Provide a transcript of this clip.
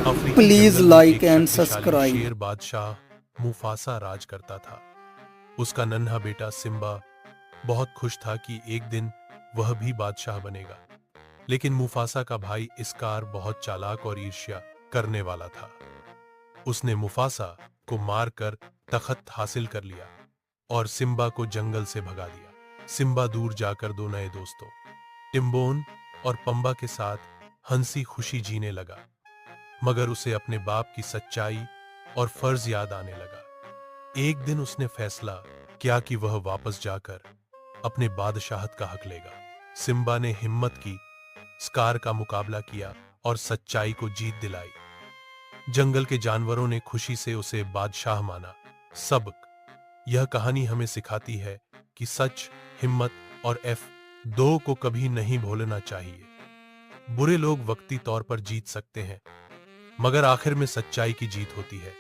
अफ्रीकी Please जंगल में like एक and शक्तिशाली subscribe. शेर बादशाह मुफासा राज करता था। उसका नन्हा बेटा सिम्बा बहुत खुश था कि एक दिन वह भी बादशाह बनेगा। लेकिन मुफासा का भाई इस्कार बहुत चालाक और ईर्ष्या करने वाला था। उसने मुफासा को मारकर तख्त हासिल कर लिया और सिम्बा को जंगल से भगा दिया। सिम्बा दूर जाकर दो नए दोस्तों टिम्बोन और पंबा के साथ हंसी खुशी जीने लगा, मगर उसे अपने बाप की सच्चाई और फर्ज याद आने लगा। एक दिन उसने फैसला किया कि वह वापस जाकर अपने बादशाहत का हक लेगा। सिम्बा ने हिम्मत की, स्कार का मुकाबला किया और सच्चाई को जीत दिलाई। जंगल के जानवरों ने खुशी से उसे बादशाह माना। सबक यह कहानी हमें सिखाती है कि सच, हिम्मत और दो को कभी नहीं भूलना चाहिए। बुरे लोग वक्ती तौर पर जीत सकते हैं, मगर आखिर में सच्चाई की जीत होती है।